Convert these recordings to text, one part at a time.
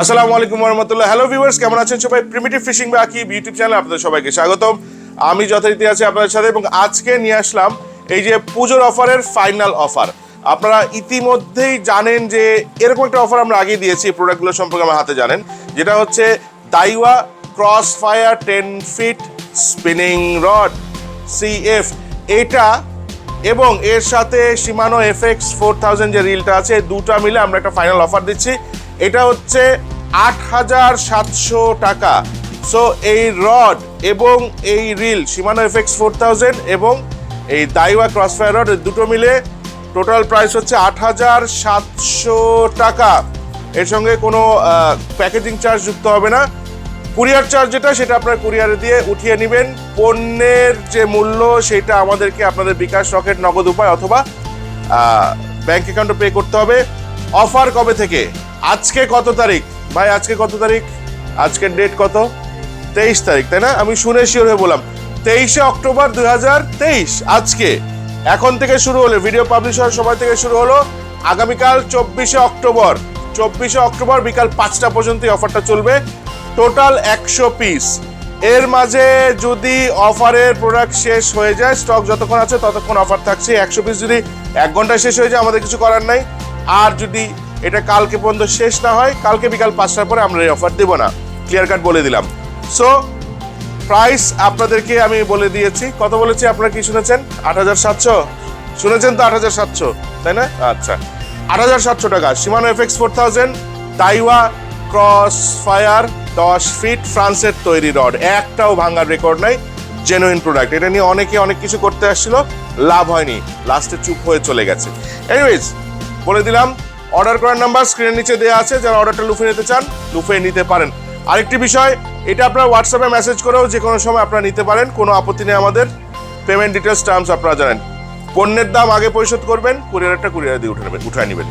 আসসালামু আলাইকুম ওয়া রাহমাতুল্লাহ। হ্যালো ভিউয়ার্স, কেমন আছেন সবাই? Primitive fishing by Akib YouTube চ্যানেলে আপনাদের সবাইকে স্বাগতম। আমি যথারীতি আছি আপনাদের সাথে এবং আজকে নিয়ে আসলাম এই যে পুজোর অফারের ফাইনাল অফার। আপনারা ইতিমধ্যেই জানেন যে এরকম একটা অফার আমরা আগে দিয়েছি, প্রোডাক্টগুলো সম্পর্কে আমার হাতে জানেন, যেটা হচ্ছে Daiwa Crossfire 10 feet spinning rod CF, এটা এবং এর সাথে Shimano FX4000 যে রিলটা আছে, দুটা মিলে আমরা একটা ফাইনাল অফার দিচ্ছি। এটা হচ্ছে 8700 টাকা। সো এই রড এবং এই রিল Shimano FX4000 এবং এই দাইওয়া ক্রসফায়ার রড দুটো মিলে টোটাল প্রাইস হচ্ছে 8700 টাকা। এর সঙ্গে কোনো প্যাকেজিং চার্জ যুক্ত হবে না। কুরিয়ার চার্জ যেটা, সেটা আপনার কুরিয়ারে দিয়ে উঠিয়ে নেবেন। পণ্যের যে মূল্য সেটা আমাদেরকে আপনাদের বিকাশ, রকেট, নগদ উপায় অথবা ব্যাংক অ্যাকাউন্টে পে করতে হবে। অফার কবে থেকে? আজকে কত তারিখ ভাই? আজকে কত তারিখ? আজকের ডেট কত? 23 তারিখ, তাই না? আমি শুনে শিওর হয়ে বললাম 23শে অক্টোবর 2023। আজকে এখন থেকে শুরু হলো, ভিডিও পাবলিশ হওয়ার সময় থেকে শুরু হলো। আগামীকাল 24শে অক্টোবর বিকাল 5টা পর্যন্ত অফারটা চলবে। Total 100 piece. এর মাঝে যদি অফারের প্রোডাক্ট শেষ হয়ে যায়, স্টক যতক্ষণ আছে ততক্ষণ অফার থাকছে। 100 পিস যদি 1 ঘন্টায় শেষ হয়ে যায় আমাদের কিছু করার নাই। আর যদি এটা কালকে পর্যন্ত শেষ না হয়, কালকে বিকাল 5টার পরে আমরা এই অফার দেব না, ক্লিয়ার কাট বলে দিলাম। সো প্রাইস আপনাদেরকে আমি বলে দিয়েছি। কত বলেছি আপনারা কি শুনেছেন? 8700 শুনেছেন তো? 8700, তাই না? আচ্ছা, 8700 টাকা Shimano FX4000 দাইওয়া ক্রসফায়ার 10 ফিট ফ্রান্সের তৈরি রড। একটাও ভাঙার রেকর্ড নাই, জেনুইন প্রোডাক্ট। এটা নিয়ে অনেকে অনেক কিছু করতে আসছিল, লাভ হয়নি, লাস্টে চুপ হয়ে চলে গেছে। এনিওয়েজ বলে দিলাম, অর্ডার করার নাম্বার স্ক্রিনের নিচে দেওয়া আছে। যারা অর্ডারটা লুফে নিতে চান লুফে নিতে পারেন। আরেকটি বিষয়, এটা আপনারা হোয়াটসঅ্যাপে মেসেজ করেও যে কোনো সময় আপনারা নিতে পারেন, কোনো আপত্তি নেই আমাদের। পেমেন্ট ডিটেলস, টার্মস আপনারা জানেন। পণ্যের দাম আগে পরিশোধ করবেন, কুরিয়ারটা কুরিয়ারে দিয়ে উঠায় নেবেন।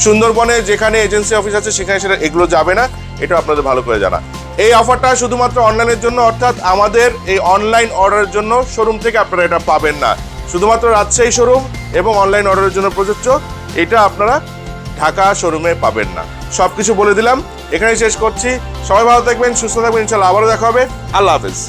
সুন্দরবনে যেখানে এজেন্সি অফিস আছে সেখানে সেটা এগুলো যাবে না, এটা আপনাদের ভালো করে জানা। এই অফারটা শুধুমাত্র অনলাইনের জন্য, অর্থাৎ আমাদের এই অনলাইন অর্ডারের জন্য। শোরুম থেকে আপনারা এটা পাবেন না, শুধুমাত্র রাজশাহী শোরুম এবং অনলাইন অর্ডারের জন্য প্রযোজ্য। এটা আপনারা ঢাকা শোরুমে পাবেন না। সবকিছু বলে দিলাম, এখানেই শেষ করছি। সবাই ভালো থাকবেন, সুস্থ থাকবেন, ইনশাআল্লাহ আবারও দেখা হবে। আল্লাহ হাফেজ।